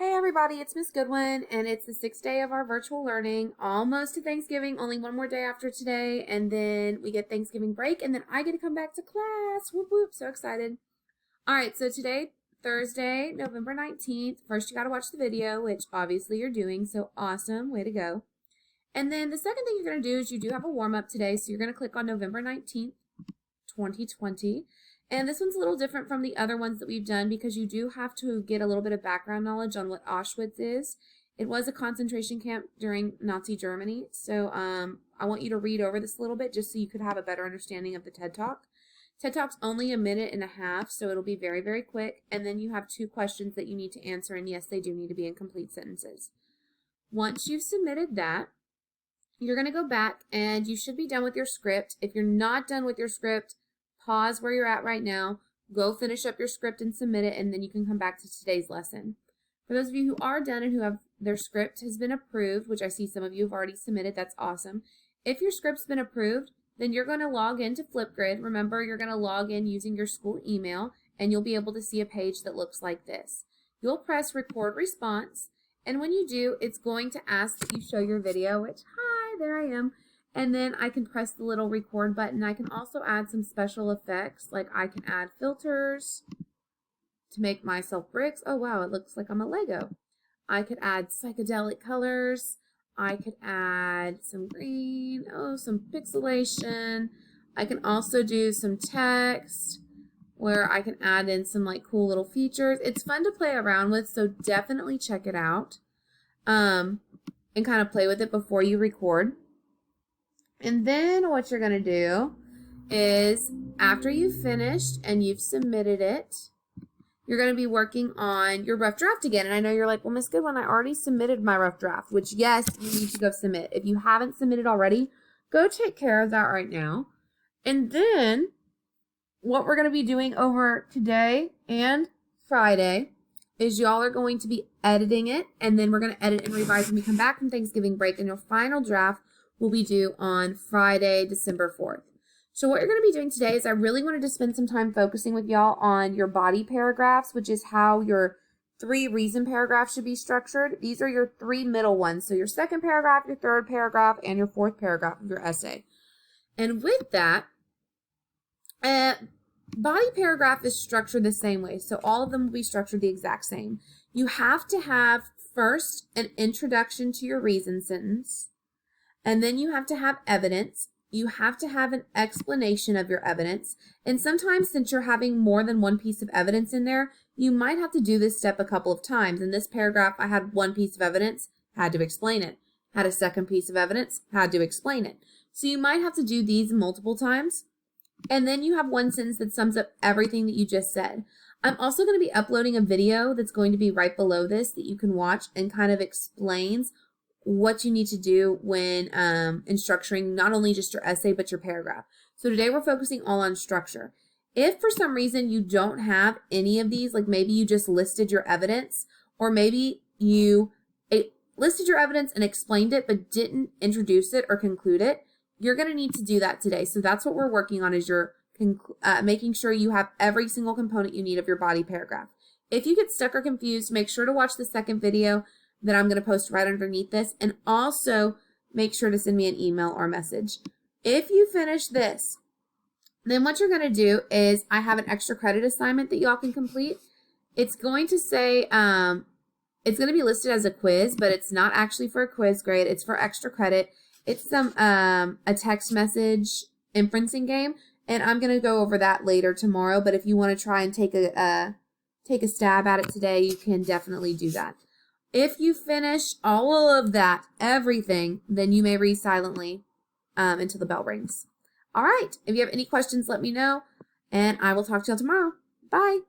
Hey everybody, it's Miss Goodwin, and it's the 6th day of our virtual learning. Almost to Thanksgiving, only one more day after today, and then we get Thanksgiving break, and then I get to come back to class. Whoop whoop, so excited. Alright, so today, Thursday, November 19th. First you gotta watch the video, which obviously you're doing, so awesome, way to go. And then the second thing you're gonna do is you do have a warm-up today, so you're gonna click on November 19th, 2020. And this one's a little different from the other ones that we've done because you do have to get a little bit of background knowledge on what Auschwitz is. It was a concentration camp during Nazi Germany. So I want you to read over this a little bit just so you could have a better understanding of the TED Talk. TED Talk's only 1.5 minutes, so it'll be very, very quick. And then you have 2 questions that you need to answer. And yes, they do need to be in complete sentences. Once you've submitted that, you're going to go back and you should be done with your script. If you're not done with your script, pause where you're at right now, go finish up your script and submit it, and then you can come back to today's lesson. For those of you who are done and who have their script has been approved, which I see some of you have already submitted, that's awesome. If your script's been approved, then you're going to log into Flipgrid. Remember, you're going to log in using your school email, and you'll be able to see a page that looks like this. You'll press Record Response, and when you do, it's going to ask that you show your video, which, hi, there I am. And then I can press the little record button. I can also add some special effects, like I can add filters to make myself bricks. Oh wow, it looks like I'm a Lego. I could add psychedelic colors. I could add some green, some pixelation. I can also do some text where I can add in some like cool little features. It's fun to play around with, so definitely check it out and kind of play with it before you record. And then what you're going to do is after you've finished and you've submitted it, you're going to be working on your rough draft again. And I know you're like, well, Miss Goodwin, I already submitted my rough draft, which yes, you need to go submit. If you haven't submitted already, go take care of that right now. And then what we're going to be doing over today and Friday is y'all are going to be editing it, and then we're going to edit and revise when we come back from Thanksgiving break, and your final draft will be due on Friday, December 4th. So what you're going to be doing today is I really wanted to spend some time focusing with y'all on your body paragraphs, which is how your 3 reason paragraphs should be structured. These are your 3 middle ones. So your 2nd paragraph, your 3rd paragraph, and your 4th paragraph of your essay. And with that, body paragraph is structured the same way. So all of them will be structured the exact same. You have to have first an introduction to your reason sentence. And then you have to have evidence. You have to have an explanation of your evidence. And sometimes since you're having more than one piece of evidence in there, you might have to do this step a couple of times. In this paragraph, I had 1 piece of evidence, had to explain it. Had a 2nd piece of evidence, had to explain it. So you might have to do these multiple times. And then you have 1 sentence that sums up everything that you just said. I'm also going to be uploading a video that's going to be right below this that you can watch and kind of explains what you need to do when in structuring not only just your essay, but your paragraph. So today we're focusing all on structure. If for some reason you don't have any of these, like maybe you just listed your evidence, or maybe you listed your evidence and explained it, but didn't introduce it or conclude it, you're going to need to do that today. So that's what we're working on, is you're making sure you have every single component you need of your body paragraph. If you get stuck or confused, make sure to watch the 2nd video that I'm going to post right underneath this, and also make sure to send me an email or message. If you finish this, then what you're going to do is I have an extra credit assignment that y'all can complete. It's going to say, it's going to be listed as a quiz, but it's not actually for a quiz grade. It's for extra credit. It's a text message inferencing game, and I'm going to go over that later tomorrow, but if you want to try and take a stab at it today, you can definitely do that. If you finish all of that, everything, then you may read silently until the bell rings. All right. If you have any questions, let me know, and I will talk to you all tomorrow. Bye.